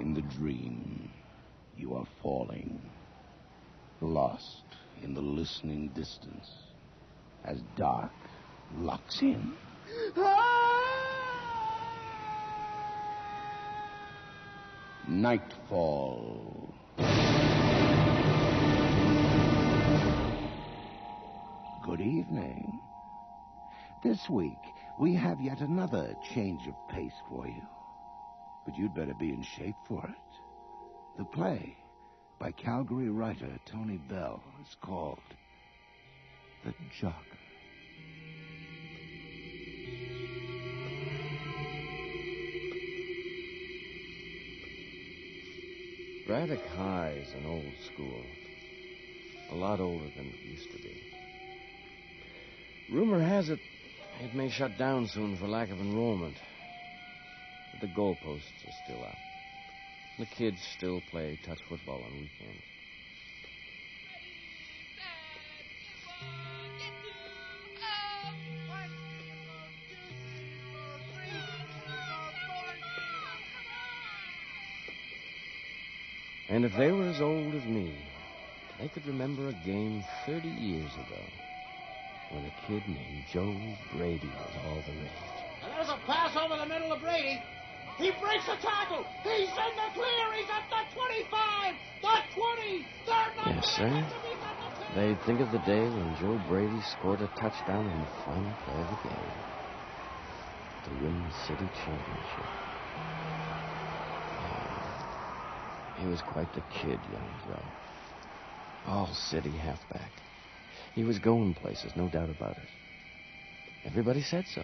In the dream, you are falling, lost in the listening distance, as dark locks in. Nightfall. Good evening. This week, we have yet another change of pace for you. But you'd better be in shape for it. The play, by Calgary writer Tony Bell, is called The Jogger. Braddock High is an old school. A lot older than it used to be. Rumor has it may shut down soon for lack of enrollment. But the goalposts are still up. The kids still play touch football on weekends. And if they were as old as me, they could remember a game 30 years ago when a kid named Joe Brady was all the rage. And there's a pass over the middle of Brady. He breaks the tackle. He's in the clear. He's at the 25, the 20. They're not Yes, sir. They'd think of the day when Joe Brady scored a touchdown in the final play of the game to win the city championship. He was quite the kid, young Joe. All city halfback. He was going places, no doubt about it. Everybody said so.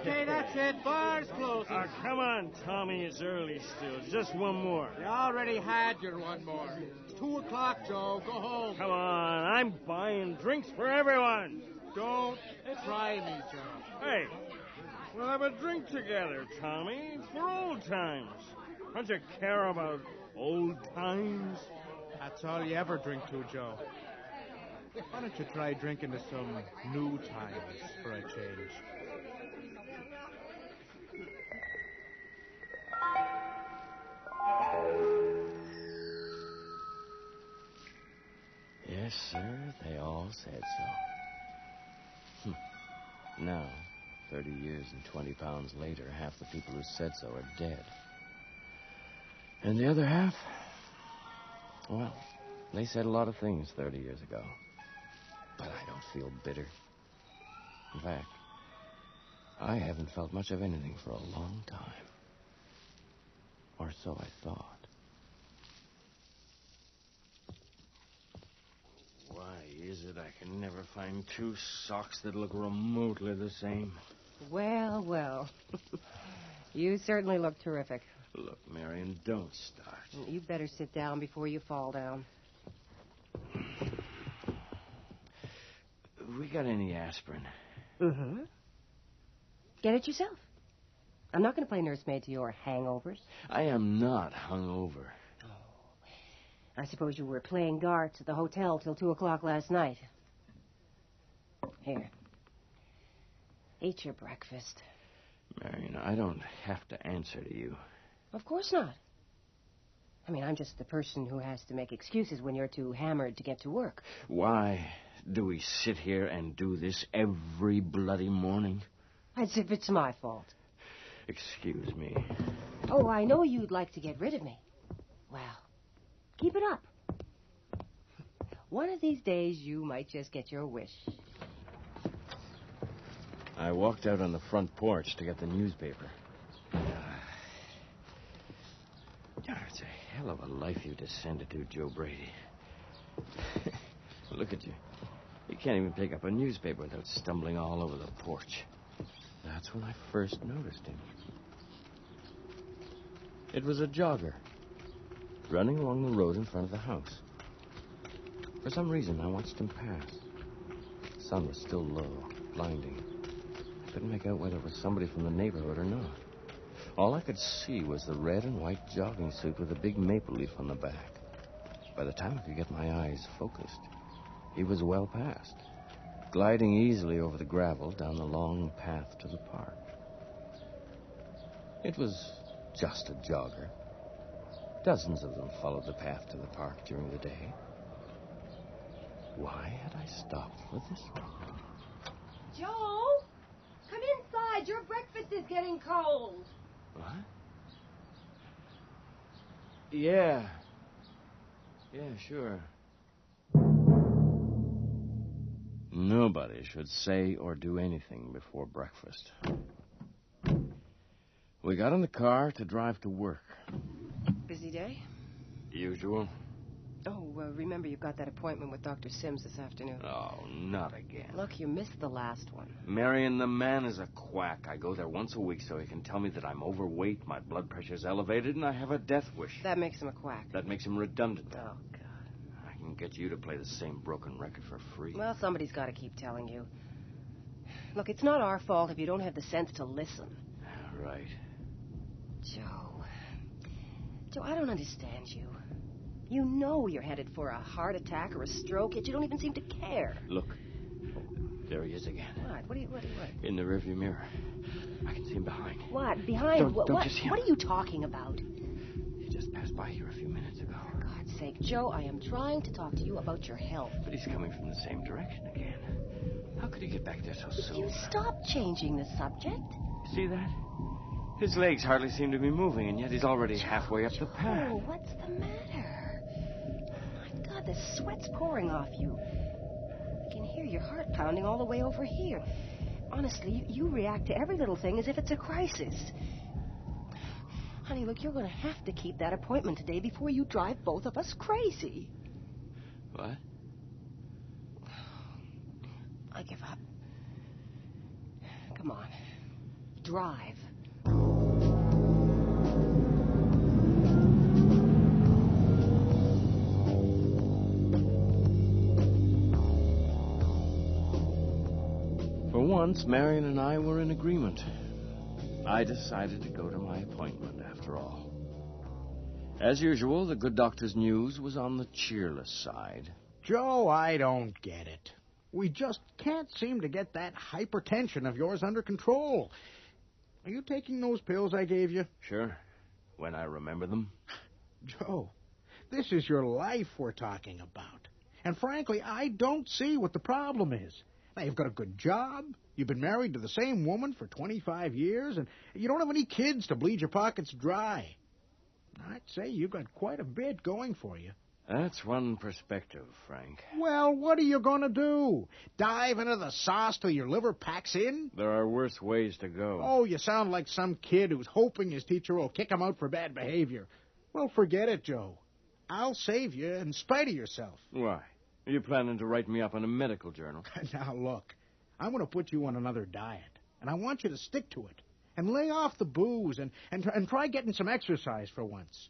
Okay, that's it. Bar's closing. Come on, Tommy. It's early still. Just one more. You already had your one more. It's 2 o'clock, Joe. Go home. Come on. I'm buying drinks for everyone. Don't try me, Joe. Hey, we'll have a drink together, Tommy. It's for old times. Don't you care about old times? That's all you ever drink to, Joe. Why don't you try drinking to some new times for a change? Yes, sir, they all said so. Now, 30 years and 20 pounds later, half the people who said so are dead. And the other half, well, they said a lot of things 30 years ago. But I don't feel bitter. In fact, I haven't felt much of anything for a long time. Or so I thought. Why is it I can never find two socks that look remotely the same? Well, well. You certainly look terrific. Look, Marion, don't start. You better sit down before you fall down. We got any aspirin? Mm-hmm. Get it yourself. I'm not going to play nursemaid to your hangovers. I am not hungover. I suppose you were playing darts at the hotel till 2 o'clock last night. Here. Eat your breakfast. Marion, I don't have to answer to you. Of course not. I mean, I'm just the person who has to make excuses when you're too hammered to get to work. Why do we sit here and do this every bloody morning? As if it's my fault. Excuse me. Oh, I know you'd like to get rid of me. Well, keep it up. One of these days, you might just get your wish. I walked out on the front porch to get the newspaper. It's a hell of a life you descended to, Joe Brady. Look at you. You can't even pick up a newspaper without stumbling all over the porch. That's when I first noticed him. It was a jogger, running along the road in front of the house. For some reason, I watched him pass. The sun was still low, blinding. I couldn't make out whether it was somebody from the neighborhood or not. All I could see was the red and white jogging suit with a big maple leaf on the back. By the time I could get my eyes focused, he was well past, gliding easily over the gravel down the long path to the park. It was just a jogger. Dozens of them followed the path to the park during the day. Why had I stopped for this one? Joe, come inside. Your breakfast is getting cold. What? Yeah, sure. Nobody should say or do anything before breakfast. We got in the car to drive to work. Busy day? Usual. Oh, remember you've got that appointment with Dr. Sims this afternoon. Oh, not again. Look, you missed the last one. Marion, the man is a quack. I go there once a week so he can tell me that I'm overweight, my blood pressure's elevated, and I have a death wish. That makes him a quack. That makes him redundant. Oh, God. I can get you to play the same broken record for free. Well, somebody's got to keep telling you. Look, it's not our fault if you don't have the sense to listen. Right. Joe, I don't understand you. You know you're headed for a heart attack or a stroke, yet you don't even seem to care. Look. There he is again. What? In the rearview mirror. I can see him behind. What? Behind? Don't you see him? What are you talking about? He just passed by here a few minutes ago. For God's sake, Joe, I am trying to talk to you about your health. But he's coming from the same direction again. How could he get back there so soon? You stop changing the subject. See that? His legs hardly seem to be moving, and yet he's already halfway up the path. Oh, what's the matter? My God, the sweat's pouring off you. I can hear your heart pounding all the way over here. Honestly, you react to every little thing as if it's a crisis. Honey, look, you're going to have to keep that appointment today before you drive both of us crazy. What? I give up. Come on. Drive. For once, Marion and I were in agreement. I decided to go to my appointment, after all. As usual, the good doctor's news was on the cheerless side. Joe, I don't get it. We just can't seem to get that hypertension of yours under control. Are you taking those pills I gave you? Sure, when I remember them. Joe, this is your life we're talking about. And frankly, I don't see what the problem is. Now, you've got a good job, you've been married to the same woman for 25 years, and you don't have any kids to bleed your pockets dry. I'd say you've got quite a bit going for you. That's one perspective, Frank. Well, what are you going to do? Dive into the sauce till your liver packs in? There are worse ways to go. Oh, you sound like some kid who's hoping his teacher will kick him out for bad behavior. Well, forget it, Joe. I'll save you in spite of yourself. Why? Are you planning to write me up in a medical journal? Now, look, I'm going to put you on another diet, and I want you to stick to it, and lay off the booze, and try getting some exercise for once.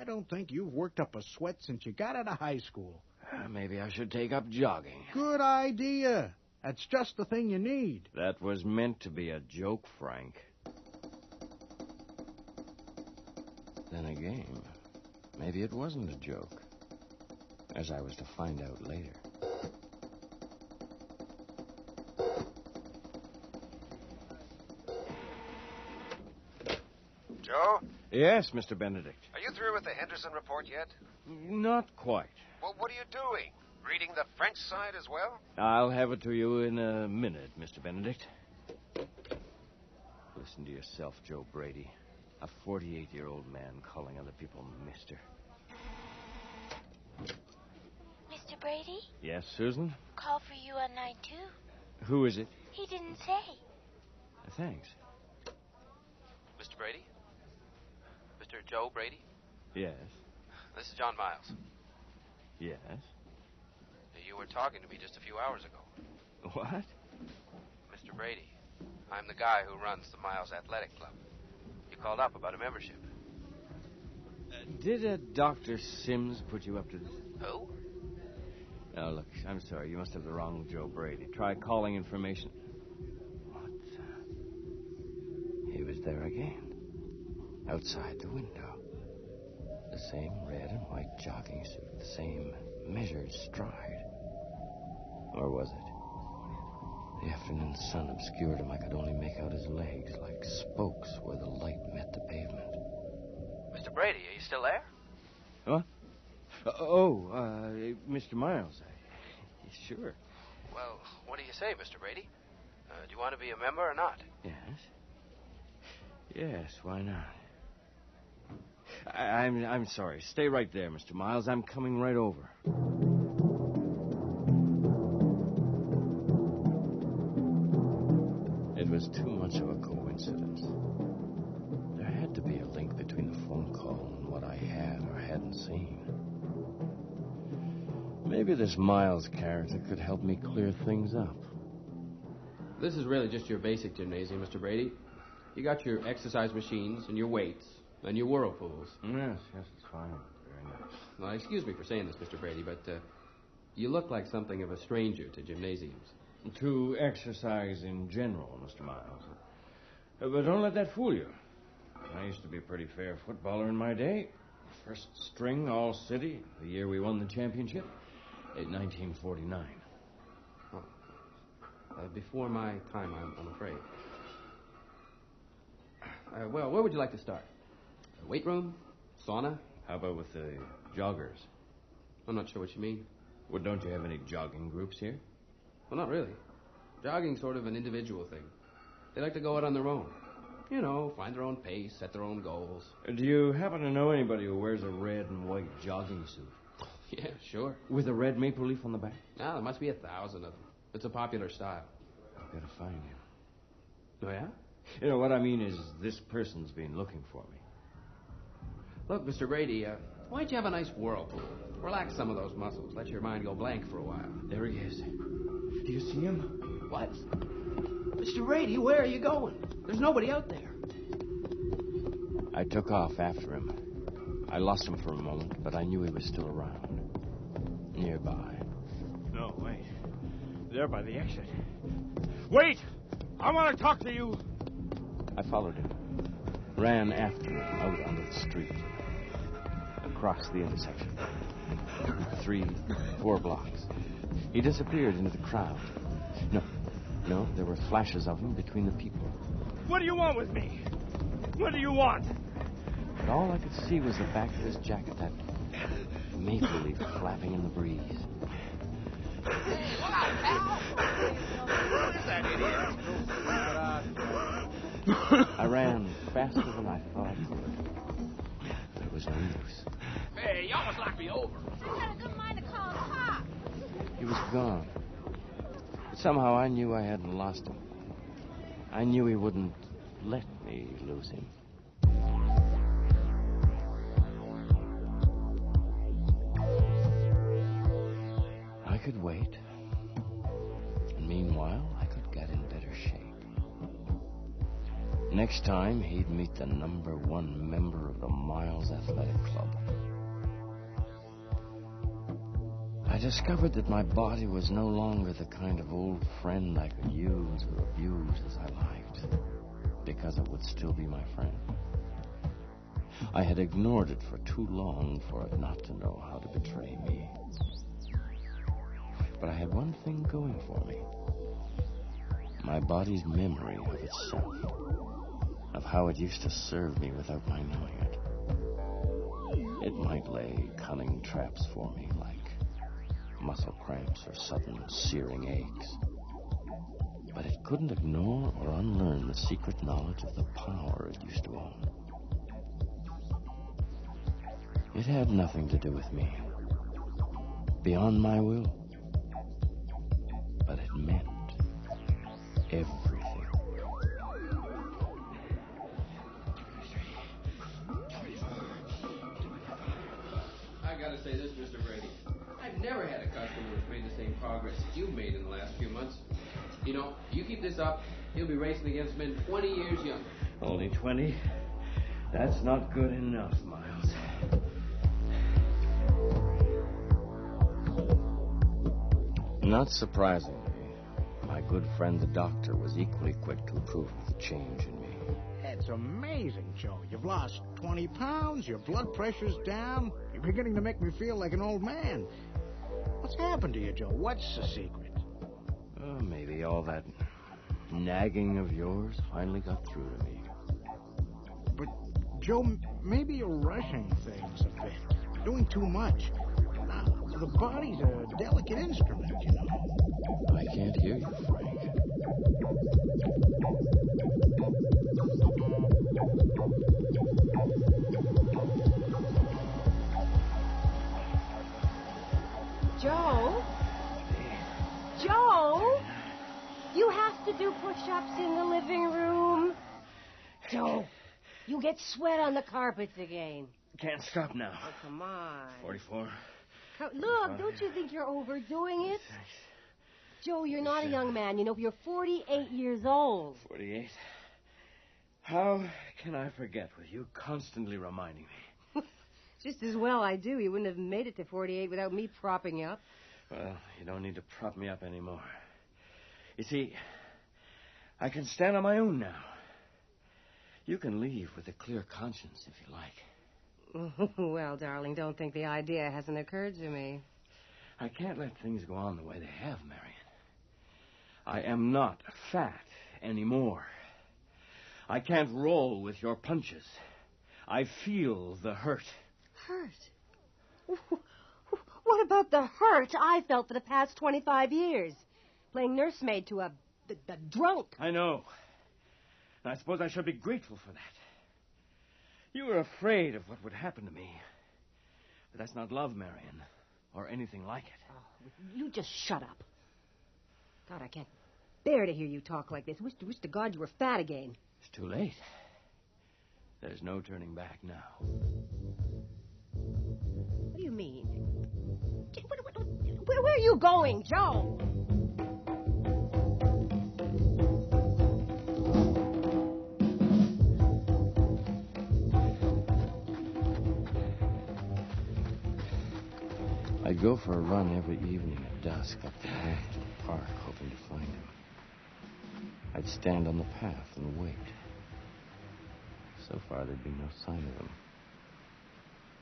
I don't think you've worked up a sweat since you got out of high school. Maybe I should take up jogging. Good idea. That's just the thing you need. That was meant to be a joke, Frank. Then again, maybe it wasn't a joke, as I was to find out later. Joe? Yes, Mr. Benedict. Are you through with the Henderson report yet? Not quite. Well, what are you doing? Reading the French side as well? I'll have it to you in a minute, Mr. Benedict. Listen to yourself, Joe Brady. A 48-year-old man calling other people mister. Mr. Brady? Yes, Susan? Call for you on line 2. Who is it? He didn't say. Thanks. Mr. Brady? Mr. Joe Brady? Yes. This is John Miles. Yes. You were talking to me just a few hours ago. What? Mr. Brady, I'm the guy who runs the Miles Athletic Club. You called up about a membership. Did Dr. Sims put you up to this? Who? Oh, look, I'm sorry. You must have the wrong Joe Brady. Try calling information. What? He was there again. outside the window. The same red and white jogging suit, the same measured stride. Or was it? The afternoon sun obscured him. I could only make out his legs like spokes where the light met the pavement. Mr. Brady, are you still there? Huh? Mr. Miles. Sure. Well, what do you say, Mr. Brady? Do you want to be a member or not? Yes. Yes, why not? I'm sorry. Stay right there, Mr. Miles. I'm coming right over. It was too much of a coincidence. There had to be a link between the phone call and what I had or hadn't seen. Maybe this Miles character could help me clear things up. This is really just your basic gymnasium, Mr. Brady. You got your exercise machines and your weights and your whirlpools. Yes, it's fine. Very nice. Well, excuse me for saying this, Mr. Brady, but you look like something of a stranger to gymnasiums. To exercise in general, Mr. Miles. But don't let that fool you. I used to be a pretty fair footballer in my day. First string all-city, the year we won the championship, in 1949. Before my time, I'm afraid. Well, where would you like to start? A weight room? Sauna? How about with the joggers? I'm not sure what you mean. Well, don't you have any jogging groups here? Well, not really. Jogging's sort of an individual thing. They like to go out on their own. You know, find their own pace, set their own goals. Do you happen to know anybody who wears a red and white jogging suit? Yeah, sure. With a red maple leaf on the back? Ah, there must be 1,000 of them. It's a popular style. I've got to find him. Oh, yeah? You know, what I mean is this person's been looking for me. Look, Mr. Brady, why don't you have a nice whirlpool? Relax some of those muscles. Let your mind go blank for a while. There he is. Do you see him? What? Mr. Brady, where are you going? There's nobody out there. I took off after him. I lost him for a moment, but I knew he was still around. Nearby. No, wait. There by the exit. Wait! I want to talk to you. I followed him. Ran after him out onto the street. Across the intersection. 3, 4 blocks. He disappeared into the crowd. No, there were flashes of him between the people. What do you want with me? What do you want? But all I could see was the back of his jacket, that maple leaf flapping in the breeze. I ran faster than I thought I could. There was no use. Hey, you almost knocked me over. I had a good mind to call a cop. He was gone. But somehow I knew I hadn't lost him. I knew he wouldn't let me lose him. I could wait. And meanwhile, I could get in better shape. Next time, he'd meet the #1 member of the Miles Athletic Club. I discovered that my body was no longer the kind of old friend I could use or abuse as I liked, because it would still be my friend. I had ignored it for too long for it not to know how to betray me. But I had one thing going for me. My body's memory of itself, of how it used to serve me without my knowing it. It might lay cunning traps for me, like muscle cramps or sudden searing aches. But it couldn't ignore or unlearn the secret knowledge of the power it used to own. It had nothing to do with me, beyond my will. But it meant everything. I gotta say this, Mr. Brady. I've never had a customer who's made the same progress that you've made in the last few months. You know, you keep this up, he'll be racing against men 20 years younger. Only 20? That's not good enough, Miles. Not surprisingly, my good friend the doctor was equally quick to approve of the change in me. That's It's amazing, Joe. You've lost 20 pounds, your blood pressure's down. You're beginning to make me feel like an old man. What's happened to you, Joe? What's the secret? Oh, maybe all that nagging of yours finally got through to me. But, Joe, maybe you're rushing things a bit. Doing too much. Now, the body's a delicate instrument, you know. I can't hear you, Frank. Joe? Joe? You have to do push-ups in the living room. Joe, you get sweat on the carpets again. Can't stop now. Oh, come on. 44. Look, don't you think you're overdoing it? Joe, you're not a young man. You know, you're 48 years old. 48. How can I forget with you constantly reminding me? Just as well I do. You wouldn't have made it to 48 without me propping you up. Well, you don't need to prop me up anymore. You see, I can stand on my own now. You can leave with a clear conscience if you like. Well, darling, don't think the idea hasn't occurred to me. I can't let things go on the way they have, Marion. I am not fat anymore. I can't roll with your punches. I feel the hurt. Hurt? What about the hurt I felt for the past 25 years? Playing nursemaid to a drunk. I know. And I suppose I should be grateful for that. You were afraid of what would happen to me. But that's not love, Marion, or anything like it. Oh, you just shut up. God, I can't bear to hear you talk like this. Wish to God you were fat again. It's too late. There's no turning back now. What do you mean? Where are you going, Joe? I'd go for a run every evening at dusk up the hill to the park, hoping to find him. I'd stand on the path and wait. So far, there'd be no sign of him.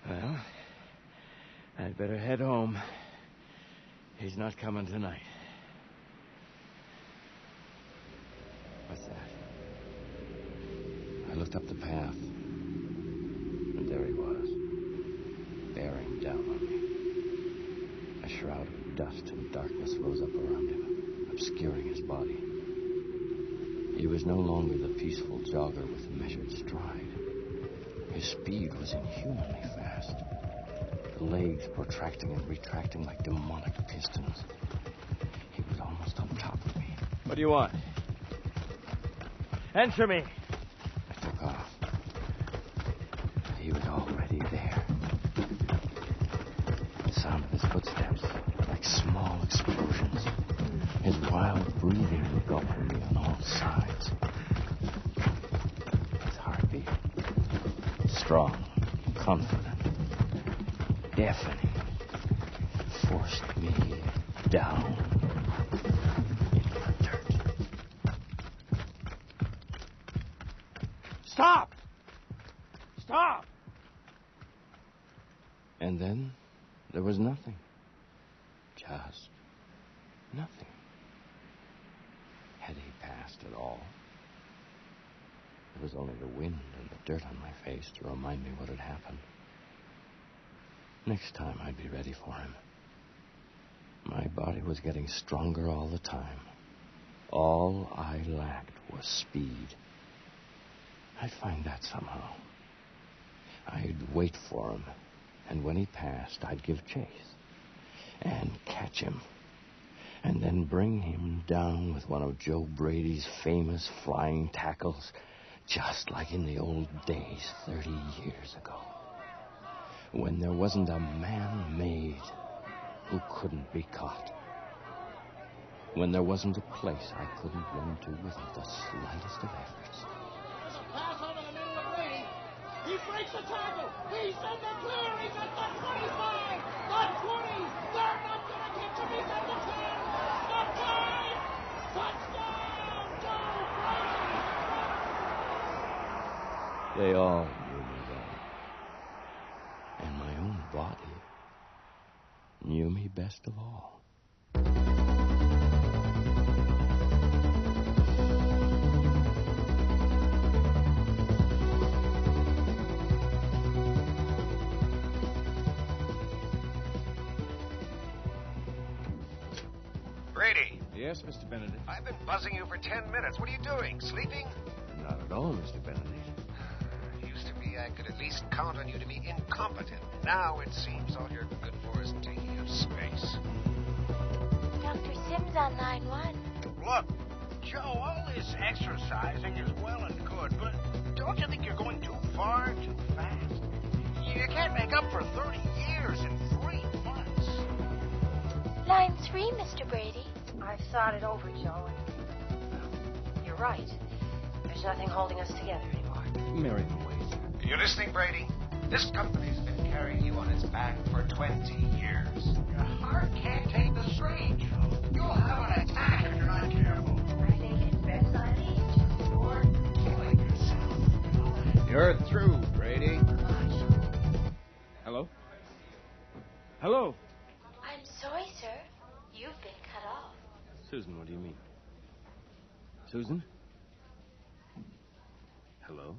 Well, I'd better head home. He's not coming tonight. What's that? I looked up the path, and there he was, bearing down on me. A shroud of dust and darkness rose up around him, obscuring his body. He was no longer the peaceful jogger with a measured stride. His speed was inhumanly fast, the legs protracting and retracting like demonic pistons. He was almost on top of me. What do you want? Answer me. I took off. He was already there. The sound of his footsteps, like small explosions. His wild breathing engulfing me on all sides. His heartbeat, strong, confident, deafening, forced me down into the dirt. Stop! Stop! And then there was nothing. Just nothing. Had he passed at all? There was only the wind and the dirt on my face to remind me what had happened. Next time I'd be ready for him. My body was getting stronger all the time. All I lacked was speed. I'd find that somehow. I'd wait for him, and when he passed, I'd give chase and catch him, and then bring him down with one of Joe Brady's famous flying tackles, just like in the old days 30 years ago, when there wasn't a man made who couldn't be caught, when there wasn't a place I couldn't run to without the slightest of efforts. Pass over the middle of Brady. He breaks the tackle. He's in the clear. He's at the 25, the 20. They're not going to catch him. He's at the 10, the 5. Touchdown, Joe Brady. They all knew me then. And my own body knew me best of all. Brady, Yes, Mr. Benedict? I've been buzzing you for 10 minutes. What are you doing? Sleeping? Not at all, Mr. Benedict. Used to be I could at least count on you to be incompetent. Now it seems all you're good for is taking up space. Dr. Sims on line 1. Look, Joe, all this exercising is well and good, but don't you think you're going too far, too fast? You can't make up for 30 years in 3 months. Line 3, Mr. Brady. I've thought it over, Joe, and you're right. There's nothing holding us together anymore. Marion, wait. Are you listening, Brady? This company's been carrying you on its back for 20 years. Your heart can't take the strain, Joe. You'll have an attack if you're not careful. I think it's best I leave, or Killing yourself. You're through, Brady. Hello? Hello? I'm sorry, sir. You've been cut off. Susan, what do you mean? Susan? Hello?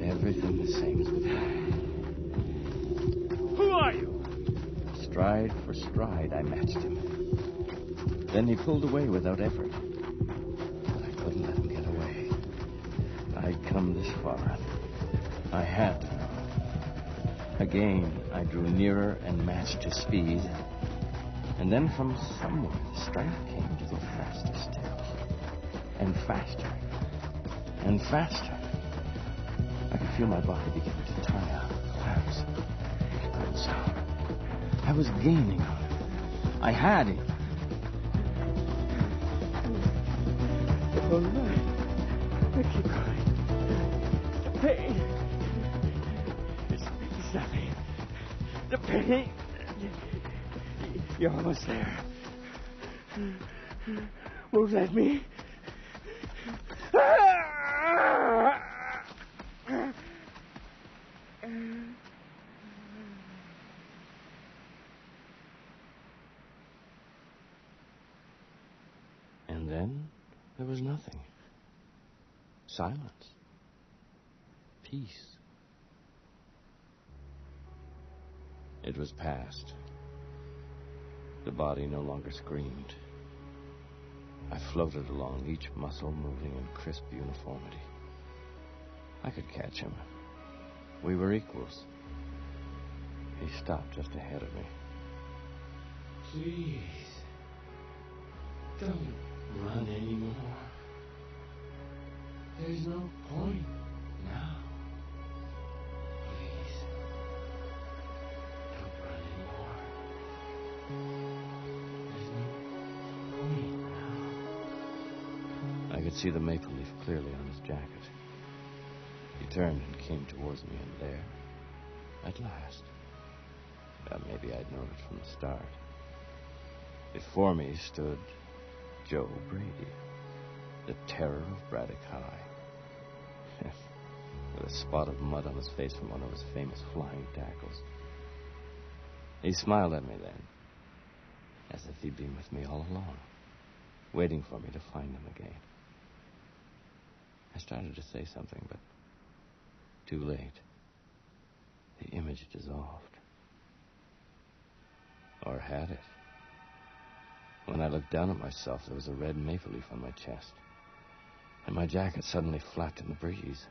Everything the same as before. Who are you? Stride for stride, I matched him. Then he pulled away without effort. But I couldn't let him get away. I'd come this far. I had to. Again, I drew nearer and matched his speed. And then from somewhere, the strength came to go faster still. And faster. And faster. I could feel my body beginning to tire, collapse. It couldn't stop. I was gaining on him. I had him. All right. I keep going. The pain. It's nothing. The pain. You're almost there. Won't let me. And then there was nothing. Silence. Peace. It was past. The body no longer screamed. I floated along, each muscle moving in crisp uniformity. I could catch him. We were equals. He stopped just ahead of me. Please. Don't run anymore. There's no point now. Please. Don't run anymore. There's no point now. I could see the maple leaf clearly on his jacket. He turned and came towards me, and there, at last, maybe I'd known it from the start. Before me stood Joe Brady, the terror of Braddock High, with a spot of mud on his face from one of his famous flying tackles. He smiled at me then, as if he'd been with me all along, waiting for me to find him again. I started to say something, but too late. The image dissolved. Or had it? When I looked down at myself, there was a red maple leaf on my chest, and my jacket suddenly flapped in the breeze.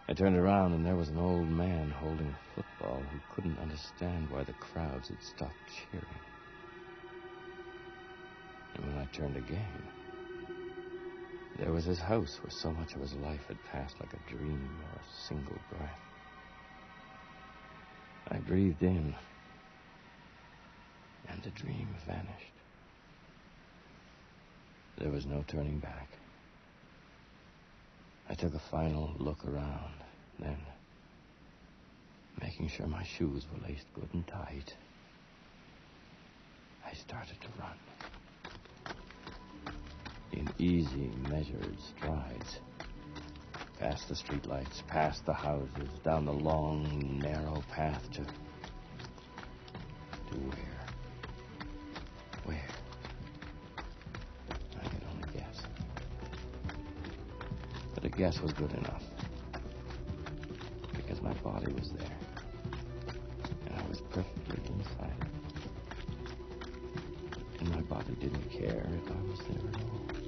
I turned around, and there was an old man holding a football who couldn't understand why the crowds had stopped cheering. And when I turned again, there was his house where so much of his life had passed like a dream or a single breath. I breathed in And the dream vanished. There was no turning back. I took a final look around, then, making sure my shoes were laced good and tight, I started to run. In easy, measured strides. Past the streetlights, past the houses, down the long, narrow path to where? Where? I could only guess. But a guess was good enough. Because my body was there. And I was perfectly inside it. And my body didn't care if I was there at all.